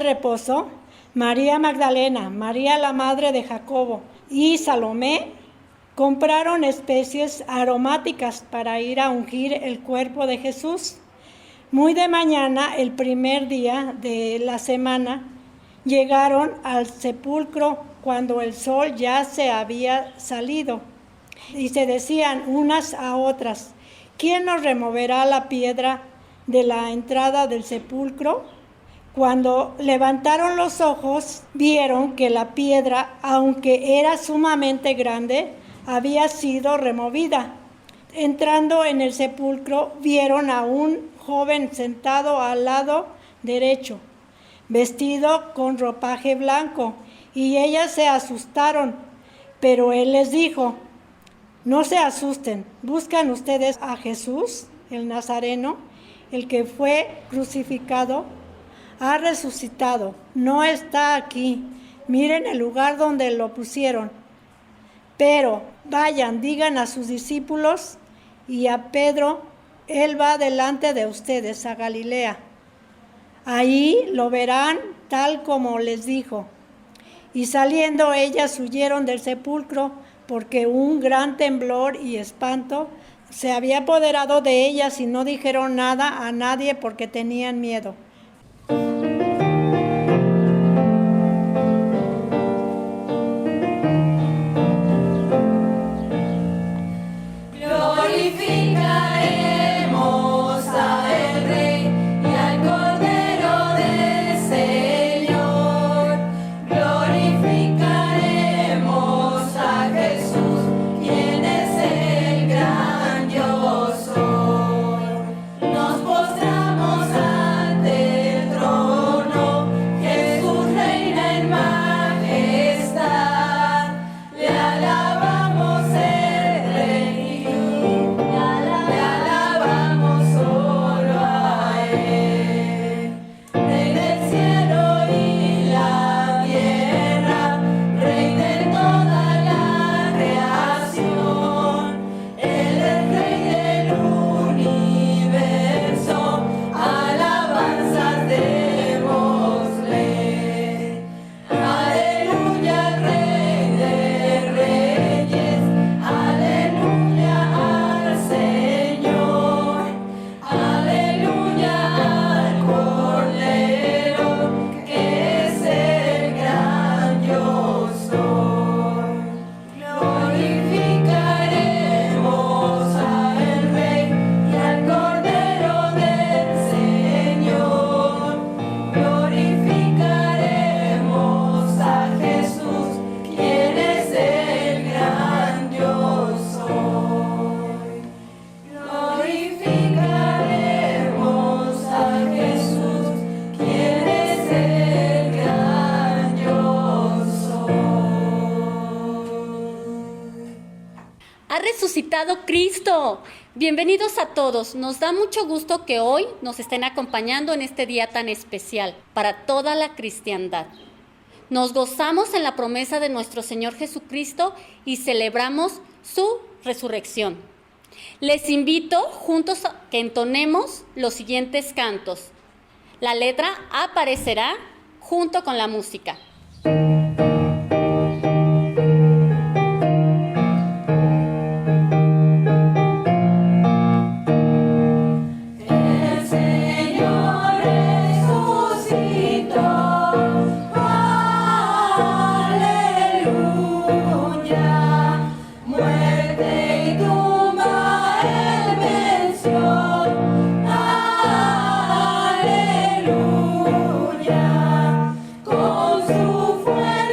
reposo, María Magdalena, María la madre de Jacobo y Salomé compraron especies aromáticas para ir a ungir el cuerpo de Jesús. Muy de mañana, el primer día de la semana, llegaron al sepulcro cuando el sol ya se había salido y se decían unas a otras: ¿quién nos removerá la piedra de la entrada del sepulcro? Cuando levantaron los ojos, vieron que la piedra, aunque era sumamente grande, había sido removida. Entrando en el sepulcro, vieron a un joven sentado al lado derecho, vestido con ropaje blanco, y ellas se asustaron. Pero él les dijo: no se asusten, ¿buscan ustedes a Jesús, el Nazareno, el que fue crucificado? Ha resucitado, no está aquí. Miren el lugar donde lo pusieron. Pero vayan, digan a sus discípulos y a Pedro: él va delante de ustedes a Galilea. Ahí lo verán tal como les dijo. Y saliendo ellas huyeron del sepulcro, porque un gran temblor y espanto se había apoderado de ellas, y no dijeron nada a nadie porque tenían miedo. Resucitado Cristo. Bienvenidos a todos. Nos da mucho gusto que hoy nos estén acompañando en este día tan especial para toda la cristiandad. Nos gozamos en la promesa de nuestro Señor Jesucristo y celebramos su resurrección. Les invito juntos a que entonemos los siguientes cantos. La letra aparecerá junto con la música. Con su fuerza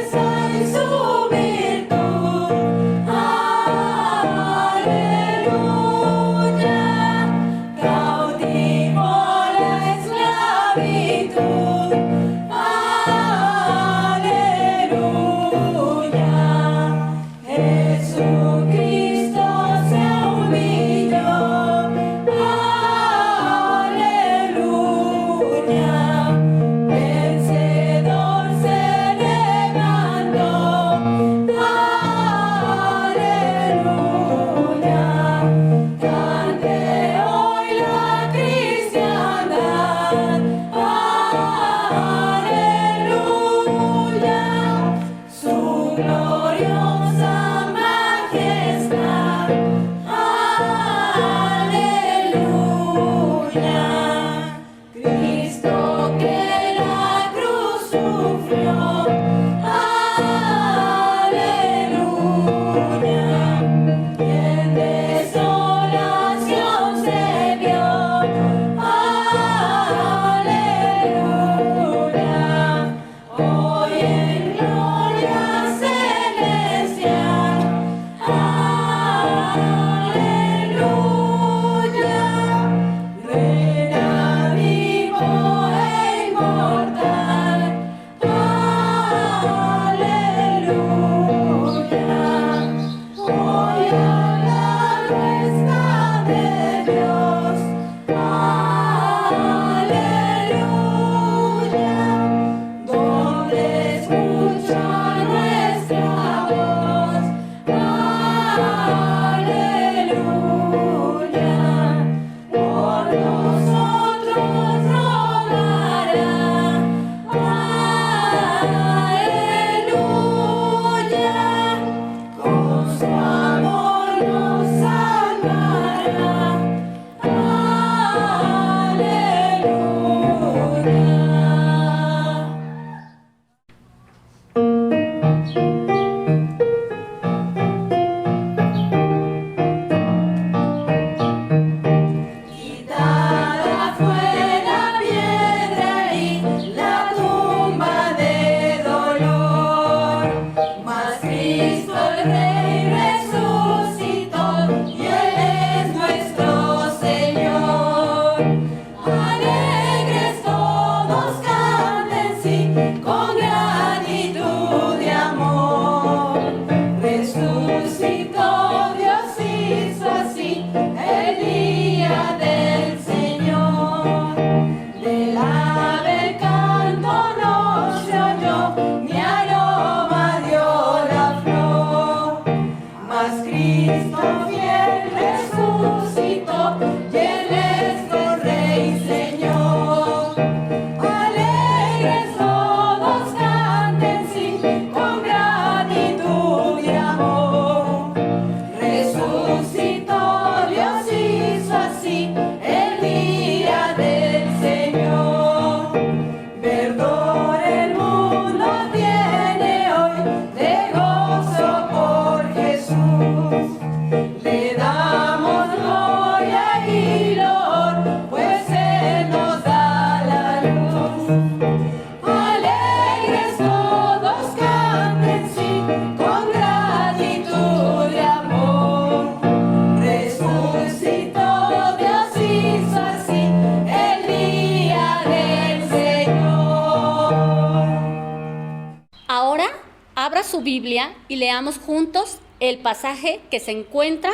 Abra su Biblia y leamos juntos el pasaje que se encuentra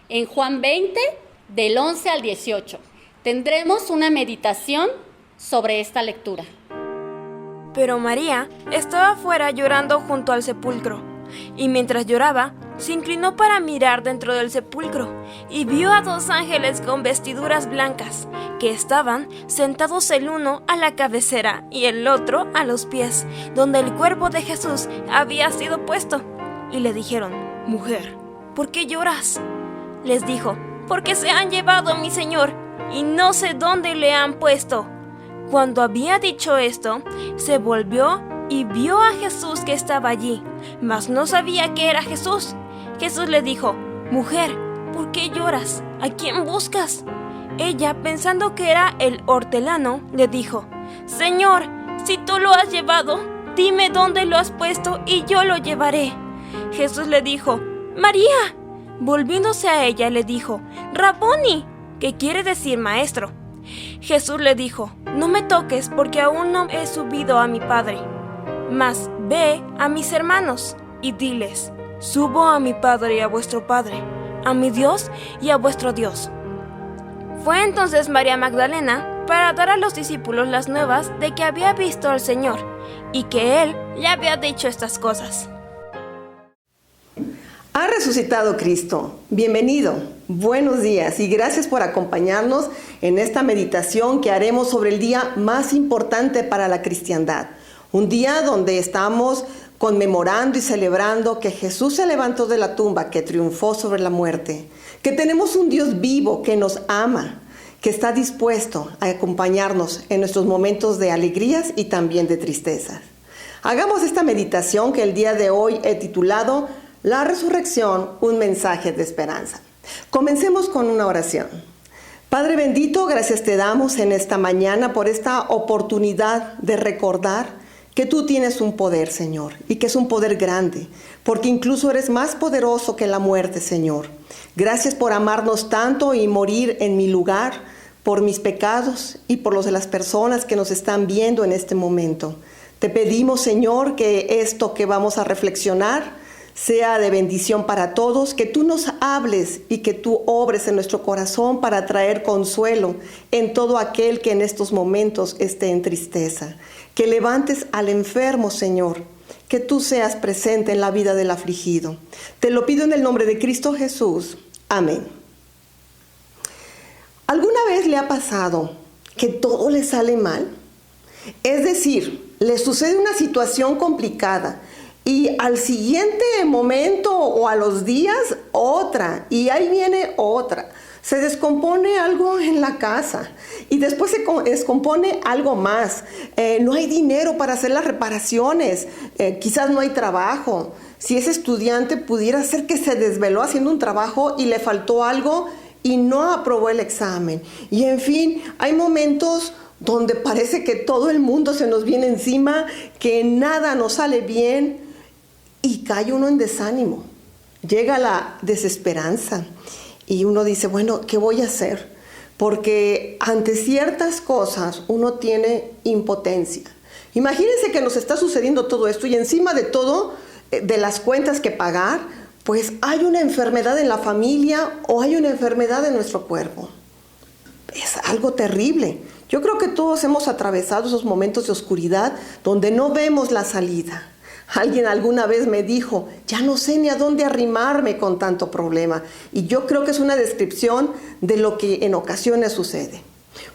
en Juan 20, del 11 al 18. Tendremos una meditación sobre esta lectura. Pero María estaba fuera llorando junto al sepulcro, y mientras lloraba, se inclinó para mirar dentro del sepulcro, y vio a 2 ángeles con vestiduras blancas, que estaban sentados el uno a la cabecera y el otro a los pies, donde el cuerpo de Jesús había sido puesto. Y le dijeron: «Mujer, ¿por qué lloras?». Les dijo: «Porque se han llevado a mi Señor, y no sé dónde le han puesto». Cuando había dicho esto, se volvió y vio a Jesús que estaba allí, mas no sabía que era Jesús. Jesús le dijo: «Mujer, ¿por qué lloras? ¿A quién buscas?». Ella, pensando que era el hortelano, le dijo: «Señor, si tú lo has llevado, dime dónde lo has puesto y yo lo llevaré». Jesús le dijo: «María». Volviéndose a ella, le dijo: «Raboni», que quiere decir maestro. Jesús le dijo: «No me toques, porque aún no he subido a mi Padre. Mas ve a mis hermanos y diles: subo a mi Padre y a vuestro Padre, a mi Dios y a vuestro Dios». Fue entonces María Magdalena para dar a los discípulos las nuevas de que había visto al Señor y que Él le había dicho estas cosas. Ha resucitado Cristo. Bienvenido, buenos días y gracias por acompañarnos en esta meditación que haremos sobre el día más importante para la cristiandad. Un día donde estamos conmemorando y celebrando que Jesús se levantó de la tumba, que triunfó sobre la muerte, que tenemos un Dios vivo que nos ama, que está dispuesto a acompañarnos en nuestros momentos de alegrías y también de tristezas. Hagamos esta meditación que el día de hoy he titulado La resurrección, un mensaje de esperanza. Comencemos con una oración. Padre bendito, gracias te damos en esta mañana por esta oportunidad de recordar que tú tienes un poder, Señor, y que es un poder grande, porque incluso eres más poderoso que la muerte, Señor. Gracias por amarnos tanto y morir en mi lugar, por mis pecados y por los de las personas que nos están viendo en este momento. Te pedimos, Señor, que esto que vamos a reflexionar sea de bendición para todos, que tú nos hables y que tú obres en nuestro corazón para traer consuelo en todo aquel que en estos momentos esté en tristeza. Que levantes al enfermo, Señor, que tú seas presente en la vida del afligido. Te lo pido en el nombre de Cristo Jesús. Amén. ¿Alguna vez le ha pasado que todo le sale mal? Es decir, le sucede una situación complicada y al siguiente momento o a los días otra, y ahí viene otra. Se descompone algo en la casa y después se descompone algo más. No hay dinero para hacer las reparaciones, quizás no hay trabajo. Si es estudiante, pudiera ser que se desveló haciendo un trabajo y le faltó algo y no aprobó el examen. Y en fin, hay momentos donde parece que todo el mundo se nos viene encima, que nada nos sale bien y cae uno en desánimo. Llega la desesperanza. Y uno dice, bueno, ¿qué voy a hacer? Porque ante ciertas cosas uno tiene impotencia. Imagínense que nos está sucediendo todo esto y encima de todo, de las cuentas que pagar, pues hay una enfermedad en la familia o hay una enfermedad en nuestro cuerpo. Es algo terrible. Yo creo que todos hemos atravesado esos momentos de oscuridad donde no vemos la salida. Alguien alguna vez me dijo, ya no sé ni a dónde arrimarme con tanto problema. Y yo creo que es una descripción de lo que en ocasiones sucede.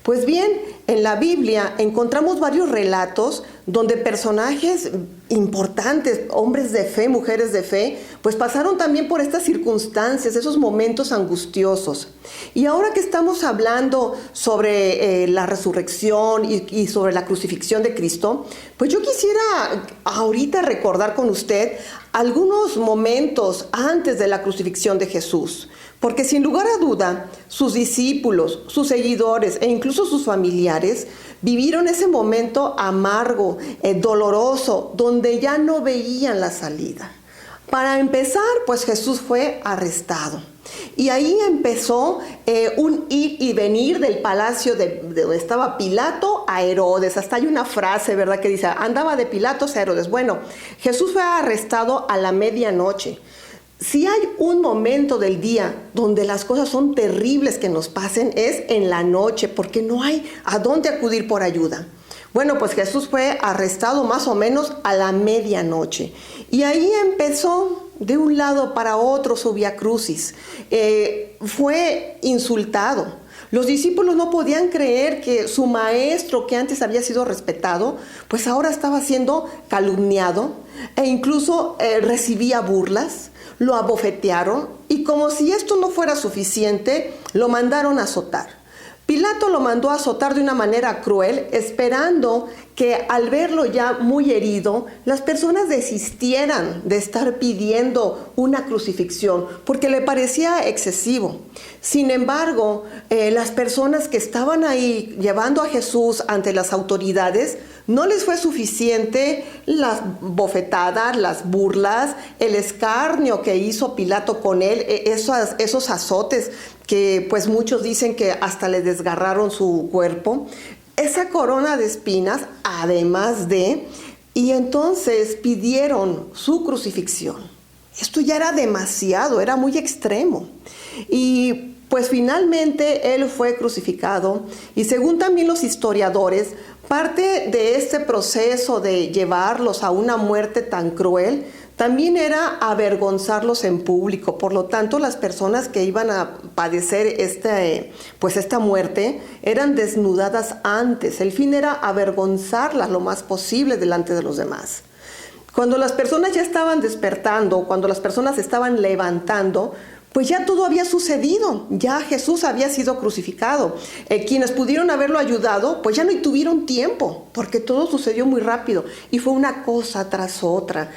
Pues bien, en la Biblia encontramos varios relatos donde personajes importantes, hombres de fe, mujeres de fe, pues pasaron también por estas circunstancias, esos momentos angustiosos. Y ahora que estamos hablando sobre la resurrección y sobre la crucifixión de Cristo, pues yo quisiera ahorita recordar con usted algunos momentos antes de la crucifixión de Jesús. Porque sin lugar a duda, sus discípulos, sus seguidores e incluso sus familiares vivieron ese momento amargo, doloroso, donde ya no veían la salida. Para empezar, pues Jesús fue arrestado. Y ahí empezó un ir y venir del palacio de donde estaba Pilato a Herodes. Hasta hay una frase, ¿verdad?, que dice, andaba de Pilatos a Herodes. Bueno, Jesús fue arrestado a la medianoche. Si hay un momento del día donde las cosas son terribles que nos pasen, es en la noche, porque no hay a dónde acudir por ayuda. Bueno, pues Jesús fue arrestado más o menos a la medianoche. Y ahí empezó de un lado para otro su vía crucis. Fue insultado. Los discípulos no podían creer que su maestro, que antes había sido respetado, pues ahora estaba siendo calumniado e incluso recibía burlas. Lo abofetearon y como si esto no fuera suficiente, lo mandaron a azotar. Pilato lo mandó a azotar de una manera cruel, esperando que al verlo ya muy herido, las personas desistieran de estar pidiendo una crucifixión, porque le parecía excesivo. Sin embargo, las personas que estaban ahí llevando a Jesús ante las autoridades, no les fue suficiente las bofetadas, las burlas, el escarnio que hizo Pilato con él, esos azotes que pues muchos dicen que hasta le desgarraron su cuerpo, esa corona de espinas, además de, y entonces pidieron su crucifixión. Esto ya era demasiado, era muy extremo. Y pues finalmente él fue crucificado y según también los historiadores, parte de este proceso de llevarlos a una muerte tan cruel también era avergonzarlos en público. Por lo tanto, las personas que iban a padecer esta muerte eran desnudadas antes. El fin era avergonzarlas lo más posible delante de los demás. Cuando las personas ya estaban despertando, cuando las personas se estaban levantando, pues ya todo había sucedido, ya Jesús había sido crucificado. Quienes pudieron haberlo ayudado, pues ya no tuvieron tiempo, porque todo sucedió muy rápido y fue una cosa tras otra.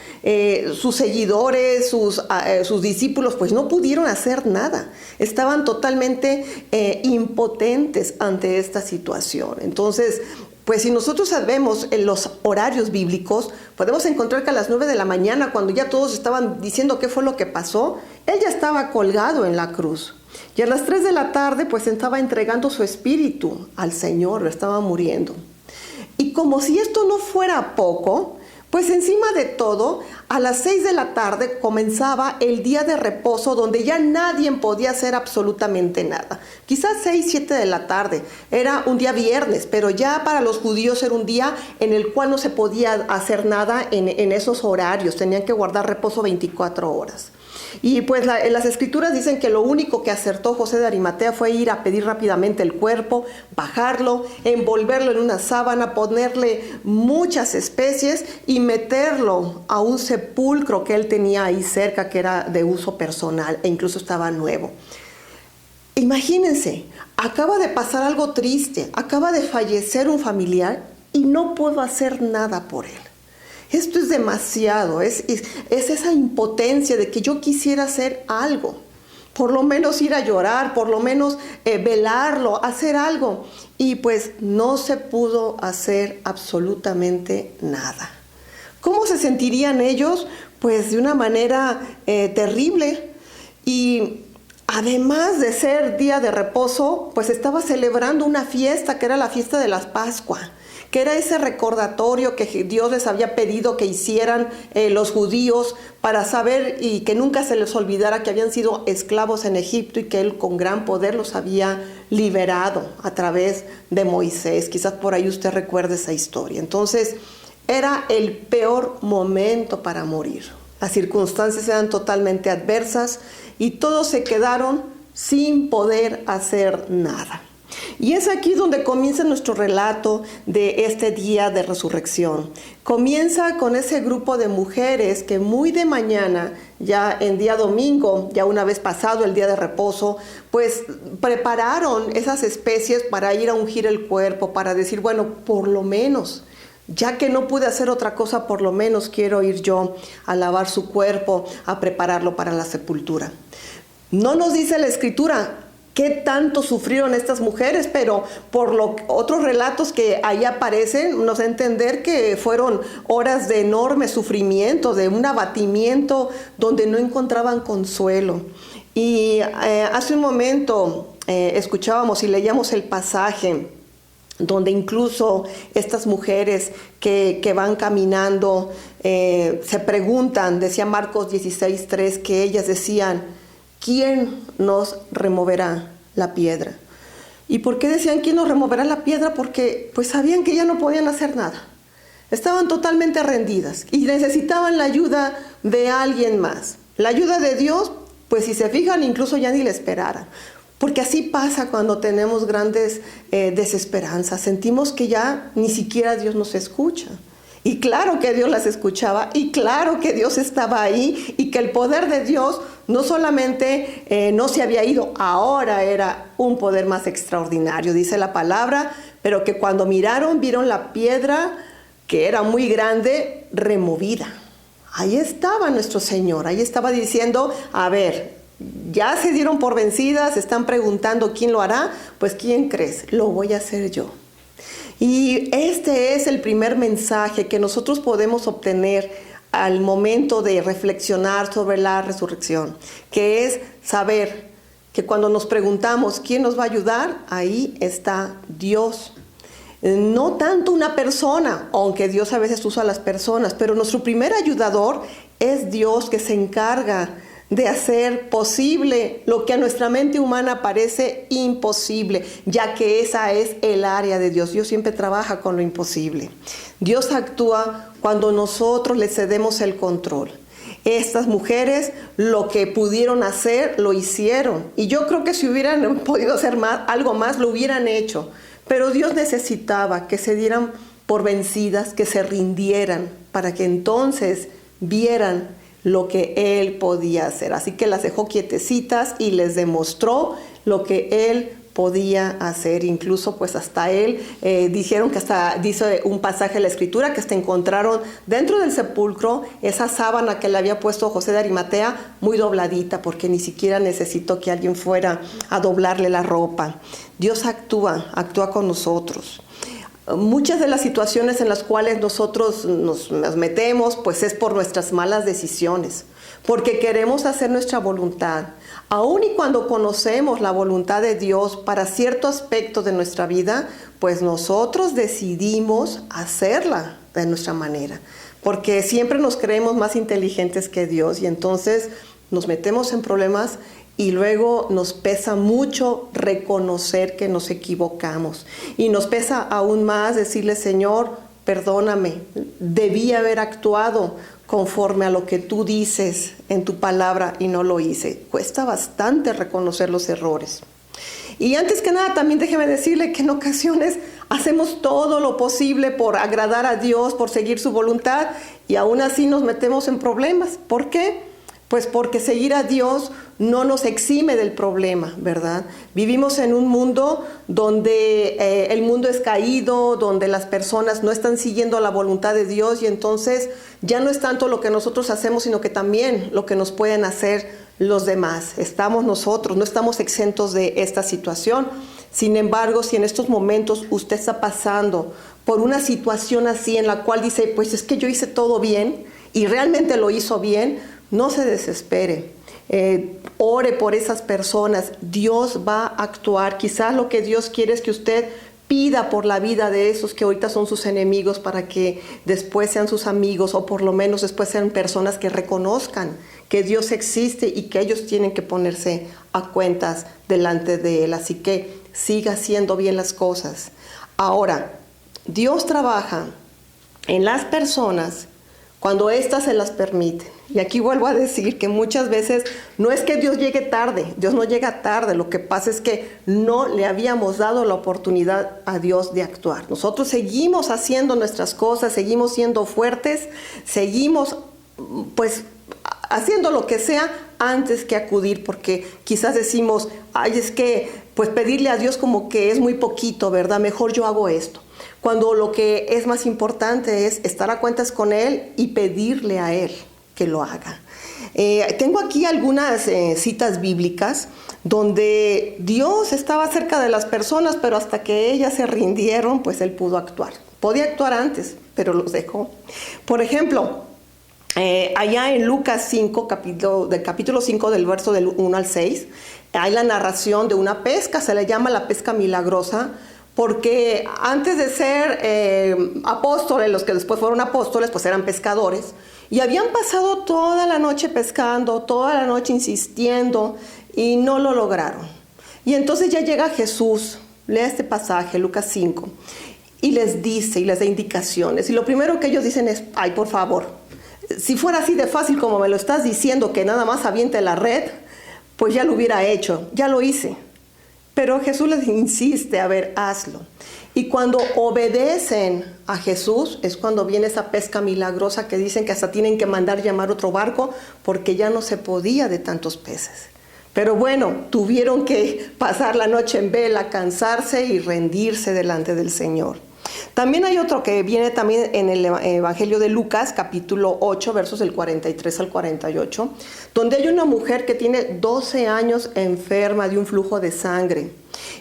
Sus seguidores, sus discípulos, pues no pudieron hacer nada. Estaban totalmente impotentes ante esta situación. Entonces, pues si nosotros sabemos en los horarios bíblicos, podemos encontrar que a las 9 de la mañana, cuando ya todos estaban diciendo qué fue lo que pasó, él ya estaba colgado en la cruz. Y a las 3 de la tarde, pues estaba entregando su espíritu al Señor, lo estaba muriendo. Y como si esto no fuera poco, pues encima de todo, a las 6 de la tarde comenzaba el día de reposo donde ya nadie podía hacer absolutamente nada. Quizás 6, 7 de la tarde, era un día viernes, pero ya para los judíos era un día en el cual no se podía hacer nada en esos horarios, tenían que guardar reposo 24 horas. Y pues las escrituras dicen que lo único que acertó José de Arimatea fue ir a pedir rápidamente el cuerpo, bajarlo, envolverlo en una sábana, ponerle muchas especies y meterlo a un sepulcro que él tenía ahí cerca, que era de uso personal e incluso estaba nuevo. Imagínense, acaba de pasar algo triste, acaba de fallecer un familiar y no puedo hacer nada por él. Esto es demasiado, es esa impotencia de que yo quisiera hacer algo, por lo menos ir a llorar, por lo menos velarlo, hacer algo. Y pues no se pudo hacer absolutamente nada. ¿Cómo se sentirían ellos? Pues de una manera terrible. Y además de ser día de reposo, pues estaba celebrando una fiesta que era la fiesta de la Pascua, que era ese recordatorio que Dios les había pedido que hicieran los judíos para saber y que nunca se les olvidara que habían sido esclavos en Egipto y que Él con gran poder los había liberado a través de Moisés. Quizás por ahí usted recuerde esa historia. Entonces, era el peor momento para morir. Las circunstancias eran totalmente adversas y todos se quedaron sin poder hacer nada. Y es aquí donde comienza nuestro relato de este día de resurrección. Comienza con ese grupo de mujeres que muy de mañana, ya en día domingo, ya una vez pasado el día de reposo, pues prepararon esas especies para ir a ungir el cuerpo, para decir, bueno, por lo menos, ya que no pude hacer otra cosa, por lo menos quiero ir yo a lavar su cuerpo, a prepararlo para la sepultura. No nos dice la Escritura qué tanto sufrieron estas mujeres, pero por otros relatos que ahí aparecen, nos da a entender que fueron horas de enorme sufrimiento, de un abatimiento donde no encontraban consuelo. Y hace un momento escuchábamos y leíamos el pasaje donde incluso estas mujeres que van caminando se preguntan, decía Marcos 16:3, que ellas decían: ¿quién nos removerá la piedra? ¿Y por qué decían quién nos removerá la piedra? Porque pues sabían que ya no podían hacer nada. Estaban totalmente rendidas y necesitaban la ayuda de alguien más. La ayuda de Dios, pues si se fijan, incluso ya ni la esperaran. Porque así pasa cuando tenemos grandes desesperanzas. Sentimos que ya ni siquiera Dios nos escucha. Y claro que Dios las escuchaba, y claro que Dios estaba ahí, y que el poder de Dios no solamente no se había ido, ahora era un poder más extraordinario, dice la palabra, pero que cuando vieron la piedra, que era muy grande, removida. Ahí estaba nuestro Señor, ahí estaba diciendo: a ver, ya se dieron por vencidas, están preguntando quién lo hará, pues ¿quién crees? Lo voy a hacer yo. Y este es el primer mensaje que nosotros podemos obtener al momento de reflexionar sobre la resurrección, que es saber que cuando nos preguntamos quién nos va a ayudar, ahí está Dios. No tanto una persona, aunque Dios a veces usa a las personas, pero nuestro primer ayudador es Dios, que se encarga de hacer posible lo que a nuestra mente humana parece imposible, ya que esa es el área de Dios. Dios siempre trabaja con lo imposible. Dios actúa cuando nosotros le cedemos el control. Estas mujeres lo que pudieron hacer, lo hicieron. Y yo creo que si hubieran podido hacer algo más, lo hubieran hecho. Pero Dios necesitaba que se dieran por vencidas, que se rindieran, para que entonces vieran lo que Él podía hacer. Así que las dejó quietecitas y les demostró lo que Él podía hacer. Incluso pues hasta Él, dijeron que hasta, dice un pasaje de la Escritura, que hasta encontraron dentro del sepulcro esa sábana que le había puesto José de Arimatea muy dobladita, porque ni siquiera necesitó que alguien fuera a doblarle la ropa. Dios actúa con nosotros. Muchas de las situaciones en las cuales nosotros nos metemos, pues es por nuestras malas decisiones, porque queremos hacer nuestra voluntad. Aun y cuando conocemos la voluntad de Dios para cierto aspecto de nuestra vida, pues nosotros decidimos hacerla de nuestra manera, porque siempre nos creemos más inteligentes que Dios y entonces nos metemos en problemas. Y luego nos pesa mucho reconocer que nos equivocamos. Y nos pesa aún más decirle: Señor, perdóname, debí haber actuado conforme a lo que tú dices en tu palabra y no lo hice. Cuesta bastante reconocer los errores. Y antes que nada, también déjeme decirle que en ocasiones hacemos todo lo posible por agradar a Dios, por seguir su voluntad, y aún así nos metemos en problemas. ¿Por qué? Pues porque seguir a Dios no nos exime del problema, ¿verdad? Vivimos en un mundo donde el mundo es caído, donde las personas no están siguiendo la voluntad de Dios y entonces ya no es tanto lo que nosotros hacemos, sino que también lo que nos pueden hacer los demás. No estamos exentos de esta situación. Sin embargo, si en estos momentos usted está pasando por una situación así en la cual dice: pues es que yo hice todo bien y realmente lo hizo bien, no se desespere, ore por esas personas. Dios va a actuar. Quizás lo que Dios quiere es que usted pida por la vida de esos que ahorita son sus enemigos para que después sean sus amigos, o por lo menos después sean personas que reconozcan que Dios existe y que ellos tienen que ponerse a cuentas delante de Él. Así que siga haciendo bien las cosas. Ahora, Dios trabaja en las personas cuando éstas se las permiten. Y aquí vuelvo a decir que muchas veces no es que Dios llegue tarde, Dios no llega tarde, lo que pasa es que no le habíamos dado la oportunidad a Dios de actuar. Nosotros seguimos haciendo nuestras cosas, seguimos siendo fuertes, seguimos pues haciendo lo que sea antes que acudir, porque quizás decimos: ay, es que pues pedirle a Dios como que es muy poquito, ¿verdad? Mejor yo hago esto. Cuando lo que es más importante es estar a cuentas con Él y pedirle a Él. que lo haga. Tengo aquí algunas citas bíblicas donde Dios estaba cerca de las personas, pero hasta que ellas se rindieron, pues Él pudo actuar. Podía actuar antes, pero los dejó. Por ejemplo, allá en Lucas 5, capítulo 5, del verso del 1 al 6, hay la narración de una pesca, se le llama la pesca milagrosa, porque antes de ser apóstoles, los que después fueron apóstoles, pues eran pescadores, y habían pasado toda la noche pescando, toda la noche insistiendo, y no lo lograron. Y entonces ya llega Jesús, lea este pasaje, Lucas 5, y les dice, y les da indicaciones, y lo primero que ellos dicen es, ay, por favor, si fuera así de fácil como me lo estás diciendo, que nada más aviente la red, pues ya lo hubiera hecho, ya lo hice. Pero Jesús les insiste, a ver, hazlo. Y cuando obedecen a Jesús, es cuando viene esa pesca milagrosa que dicen que hasta tienen que mandar llamar otro barco, porque ya no se podía de tantos peces. Pero bueno, tuvieron que pasar la noche en vela, cansarse y rendirse delante del Señor. También hay otro que viene también en el Evangelio de Lucas, capítulo 8, versos del 43 al 48, donde hay una mujer que tiene 12 años enferma de un flujo de sangre.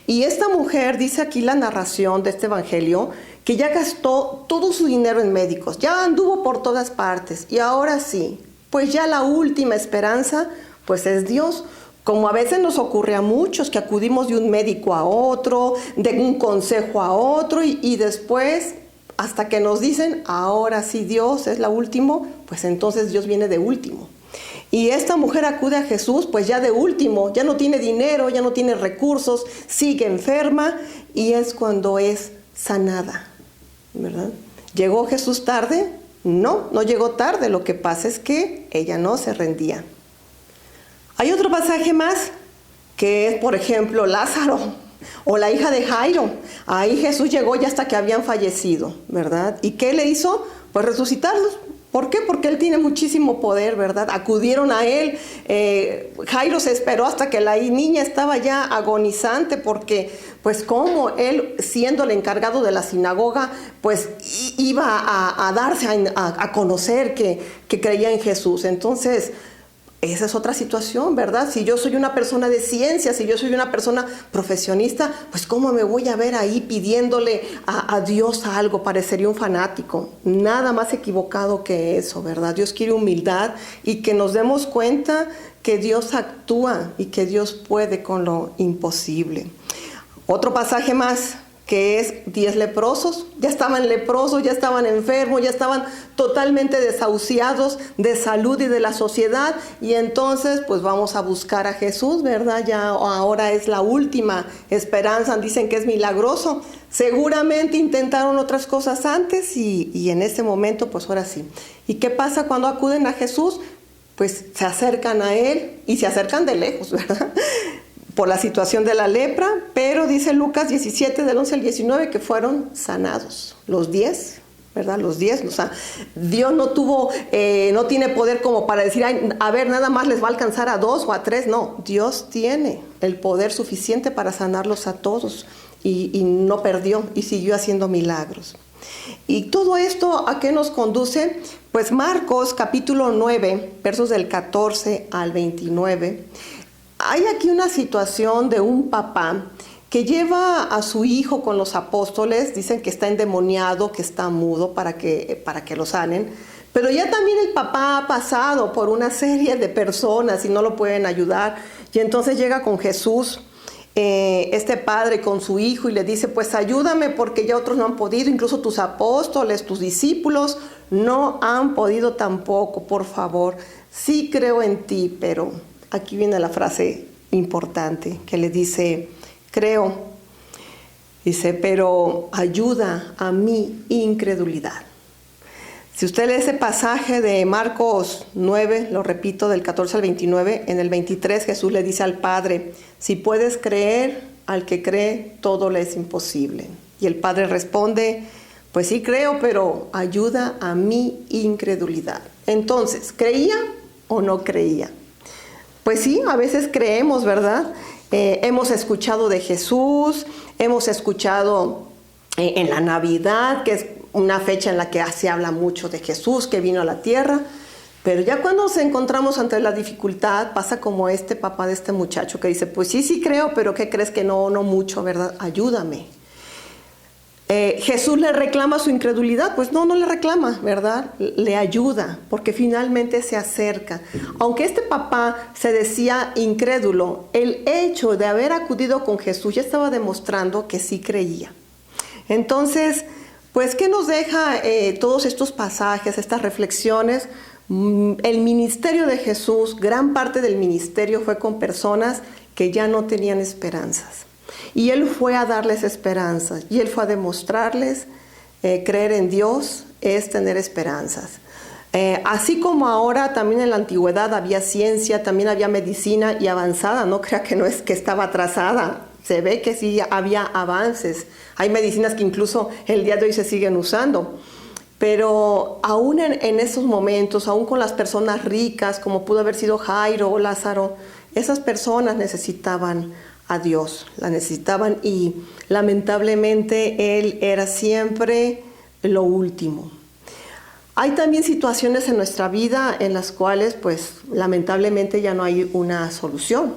Y esta mujer, dice aquí la narración de este Evangelio, que ya gastó todo su dinero en médicos, ya anduvo por todas partes, y ahora sí, pues ya la última esperanza, pues es Dios. Como a veces nos ocurre a muchos, que acudimos de un médico a otro, de un consejo a otro, y después, hasta que nos dicen, ahora sí Dios es la última, pues entonces Dios viene de último. Y esta mujer acude a Jesús, pues ya de último, ya no tiene dinero, ya no tiene recursos, sigue enferma, y es cuando es sanada, ¿verdad? ¿Llegó Jesús tarde? No, no llegó tarde, lo que pasa es que ella no se rendía. Hay otro pasaje más, que es, por ejemplo, Lázaro o la hija de Jairo. Ahí Jesús llegó ya hasta que habían fallecido, ¿verdad? ¿Y qué le hizo? Pues resucitarlos. ¿Por qué? Porque Él tiene muchísimo poder, ¿verdad? Acudieron a Él. Jairo se esperó hasta que la niña estaba ya agonizante, porque, pues, como Él, siendo el encargado de la sinagoga, pues, iba a darse a conocer que creía en Jesús. Entonces, esa es otra situación, ¿verdad? Si yo soy una persona de ciencia, si yo soy una persona profesionista, pues ¿cómo me voy a ver ahí pidiéndole a Dios algo? Parecería un fanático. Nada más equivocado que eso, ¿verdad? Dios quiere humildad y que nos demos cuenta que Dios actúa y que Dios puede con lo imposible. Otro pasaje más, que es 10 leprosos. Ya estaban leprosos, ya estaban enfermos, ya estaban totalmente desahuciados de salud y de la sociedad, y entonces pues vamos a buscar a Jesús, ¿verdad? Ya ahora es la última esperanza, dicen que es milagroso. Seguramente intentaron otras cosas antes y en este momento pues ahora sí. ¿Y qué pasa cuando acuden a Jesús? Pues se acercan a Él y se acercan de lejos, ¿verdad? Por la situación de la lepra, pero dice Lucas 17, del 11 al 19, que fueron sanados. Los 10, ¿verdad? Los 10, o sea, Dios no tiene poder como para decir, ay, a ver, nada más les va a alcanzar a 2 o a 3, no. Dios tiene el poder suficiente para sanarlos a todos, y no perdió, y siguió haciendo milagros. ¿Y todo esto a qué nos conduce? Pues Marcos capítulo 9, versos del 14 al 29, hay aquí una situación de un papá que lleva a su hijo con los apóstoles. Dicen que está endemoniado, que está mudo para que lo sanen. Pero ya también el papá ha pasado por una serie de personas y no lo pueden ayudar. Y entonces llega con Jesús, este padre con su hijo, y le dice, pues ayúdame porque ya otros no han podido, incluso tus apóstoles, tus discípulos no han podido tampoco, por favor. Sí creo en ti, pero... Aquí viene la frase importante que le dice, creo, dice, pero ayuda a mi incredulidad. Si usted lee ese pasaje de Marcos 9, lo repito, del 14 al 29, en el 23 Jesús le dice al Padre, si puedes creer, al que cree, todo le es imposible. Y el Padre responde, pues sí creo, pero ayuda a mi incredulidad. Entonces, ¿creía o no creía? Pues sí, a veces creemos, ¿verdad? Hemos escuchado de Jesús, hemos escuchado en la Navidad, que es una fecha en la que se habla mucho de Jesús, que vino a la tierra, Pero ya cuando nos encontramos ante la dificultad, pasa como este papá de este muchacho que dice, pues sí creo, pero ¿qué crees? Que no mucho, ¿verdad? Ayúdame. Jesús le reclama su incredulidad, pues no le reclama, ¿verdad? Le ayuda, porque finalmente se acerca. Aunque este papá se decía incrédulo, el hecho de haber acudido con Jesús ya estaba demostrando que sí creía. Entonces, pues, ¿qué nos deja todos estos pasajes, estas reflexiones? El ministerio de Jesús, gran parte del ministerio fue con personas que ya no tenían esperanzas. Y Él fue a darles esperanzas, y Él fue a demostrarles creer en Dios es tener esperanzas. Así como ahora, también en la antigüedad había ciencia, también había medicina y avanzada, no crea que no es que estaba atrasada, se ve que sí había avances. Hay medicinas que incluso el día de hoy se siguen usando. Pero aún en esos momentos, aún con las personas ricas, como pudo haber sido Jairo o Lázaro, esas personas necesitaban a Dios, la necesitaban, y lamentablemente Él era siempre lo último. Hay también situaciones en nuestra vida en las cuales, pues, lamentablemente ya no hay una solución.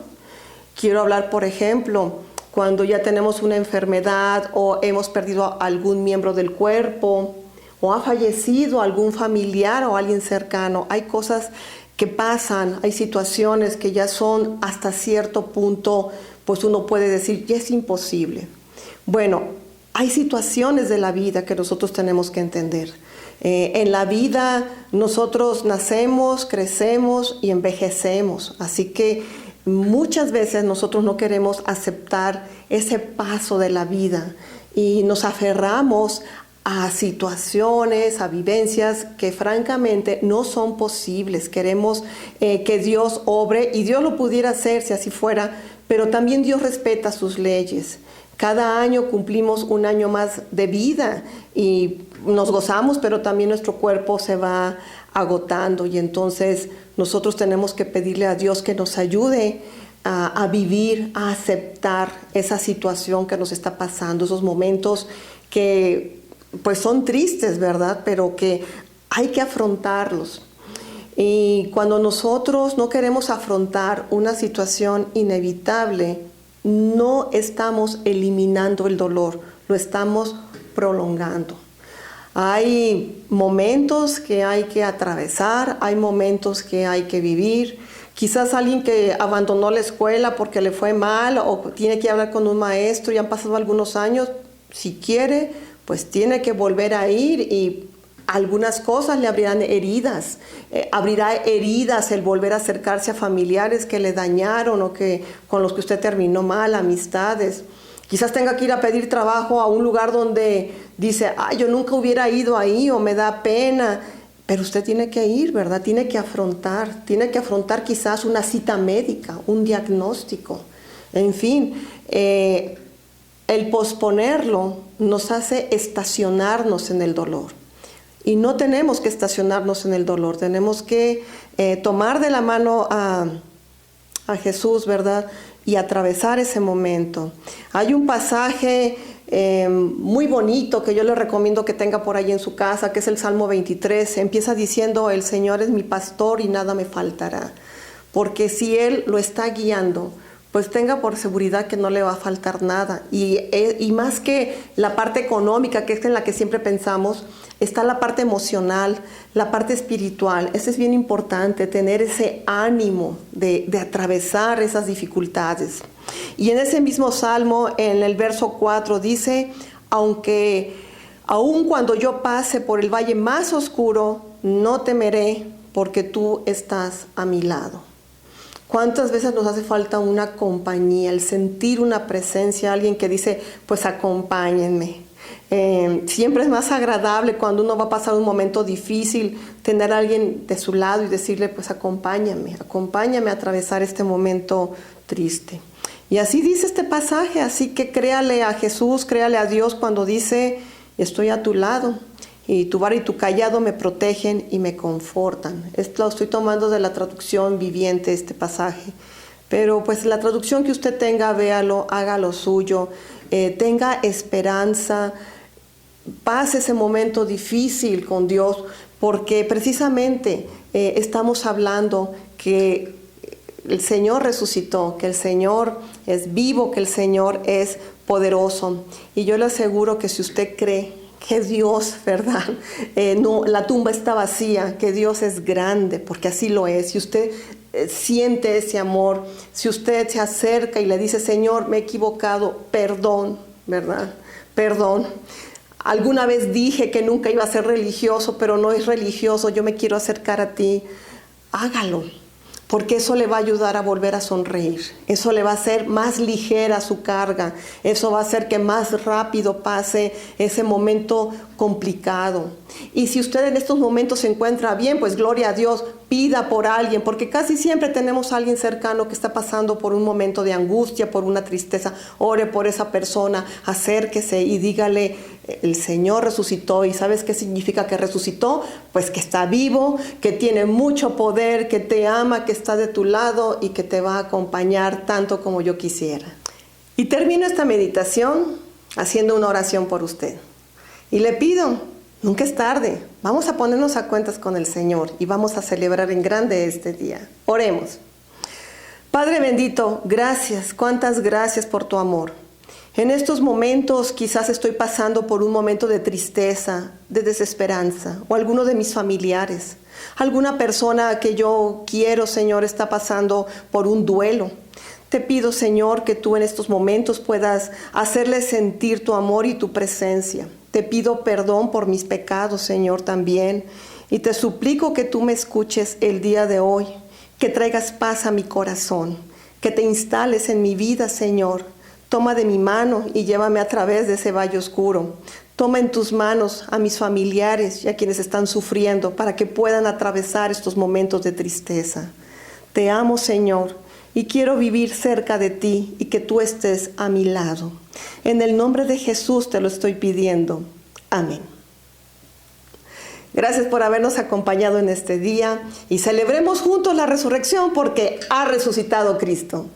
Quiero hablar, por ejemplo, cuando ya tenemos una enfermedad o hemos perdido a algún miembro del cuerpo, o ha fallecido algún familiar o alguien cercano. Hay cosas que pasan, hay situaciones que ya son hasta cierto punto, pues uno puede decir, ya es imposible. Bueno, hay situaciones de la vida que nosotros tenemos que entender. En la vida nosotros nacemos, crecemos y envejecemos, así que muchas veces nosotros no queremos aceptar ese paso de la vida y nos aferramos a situaciones, a vivencias que francamente no son posibles. Queremos que Dios obre, y Dios lo pudiera hacer si así fuera, pero también Dios respeta sus leyes. Cada año cumplimos un año más de vida y nos gozamos, pero también nuestro cuerpo se va agotando, y entonces nosotros tenemos que pedirle a Dios que nos ayude a vivir, a aceptar esa situación que nos está pasando, esos momentos que pues son tristes, ¿verdad? Pero que hay que afrontarlos. Y cuando nosotros no queremos afrontar una situación inevitable, no estamos eliminando el dolor, lo estamos prolongando. Hay momentos que hay que atravesar, hay momentos que hay que vivir. Quizás alguien que abandonó la escuela porque le fue mal o tiene que hablar con un maestro y han pasado algunos años, si quiere, pues tiene que volver a ir, y algunas cosas le abrirán heridas. Abrirá heridas el volver a acercarse a familiares que le dañaron o que con los que usted terminó mal, amistades. Quizás tenga que ir a pedir trabajo a un lugar donde dice, yo nunca hubiera ido ahí, o me da pena. Pero usted tiene que ir, ¿verdad? Tiene que afrontar quizás una cita médica, un diagnóstico. En fin, el posponerlo nos hace estacionarnos en el dolor. Y no tenemos que estacionarnos en el dolor, tenemos que tomar de la mano a Jesús, ¿verdad? Y atravesar ese momento. Hay un pasaje muy bonito que yo le recomiendo que tenga por ahí en su casa, que es el Salmo 23. Empieza diciendo, el Señor es mi pastor y nada me faltará. Porque si Él lo está guiando, pues tenga por seguridad que no le va a faltar nada. Y más que la parte económica, que es en la que siempre pensamos, está la parte emocional, la parte espiritual. Eso es bien importante, tener ese ánimo de atravesar esas dificultades. Y en ese mismo Salmo, en el verso 4, dice, aun cuando yo pase por el valle más oscuro, no temeré, porque tú estás a mi lado. ¿Cuántas veces nos hace falta una compañía, el sentir una presencia, alguien que dice, pues acompáñenme? Siempre es más agradable cuando uno va a pasar un momento difícil, tener a alguien de su lado y decirle, pues acompáñame a atravesar este momento triste. Y así dice este pasaje, así que créale a Jesús, créale a Dios cuando dice, estoy a tu lado, y tu vara y tu cayado me protegen y me confortan. Esto lo estoy tomando de la traducción viviente, este pasaje. Pero pues la traducción que usted tenga, véalo, haga lo suyo, tenga esperanza, pase ese momento difícil con Dios, porque precisamente estamos hablando que el Señor resucitó, que el Señor es vivo, que el Señor es poderoso. Y yo le aseguro que si usted cree que Dios, ¿verdad? No, la tumba está vacía, que Dios es grande, porque así lo es. Si usted siente ese amor, si usted se acerca y le dice, Señor, me he equivocado, perdón, ¿verdad? Perdón. Alguna vez dije que nunca iba a ser religioso, pero no es religioso, yo me quiero acercar a ti. Hágalo, porque eso le va a ayudar a volver a sonreír. Eso le va a hacer más ligera su carga. Eso va a hacer que más rápido pase ese momento complicado. Y si usted en estos momentos se encuentra bien, pues gloria a Dios, pida por alguien, porque casi siempre tenemos a alguien cercano que está pasando por un momento de angustia, por una tristeza. Ore por esa persona, acérquese y dígale, el Señor resucitó. ¿Y sabes qué significa que resucitó? Pues que está vivo, que tiene mucho poder, que te ama, que está de tu lado y que te va a acompañar tanto como yo quisiera. Y termino esta meditación haciendo una oración por usted. Y le pido, nunca es tarde, vamos a ponernos a cuentas con el Señor y vamos a celebrar en grande este día. Oremos. Padre bendito, gracias, cuántas gracias por tu amor. En estos momentos quizás estoy pasando por un momento de tristeza, de desesperanza, o alguno de mis familiares. Alguna persona que yo quiero, Señor, está pasando por un duelo. Te pido, Señor, que tú en estos momentos puedas hacerles sentir tu amor y tu presencia. Te pido perdón por mis pecados, Señor, también. Y te suplico que tú me escuches el día de hoy, que traigas paz a mi corazón, que te instales en mi vida, Señor. Toma de mi mano y llévame a través de ese valle oscuro. Toma en tus manos a mis familiares y a quienes están sufriendo para que puedan atravesar estos momentos de tristeza. Te amo, Señor, y quiero vivir cerca de ti y que tú estés a mi lado. En el nombre de Jesús te lo estoy pidiendo. Amén. Gracias por habernos acompañado en este día y celebremos juntos la resurrección porque ha resucitado Cristo.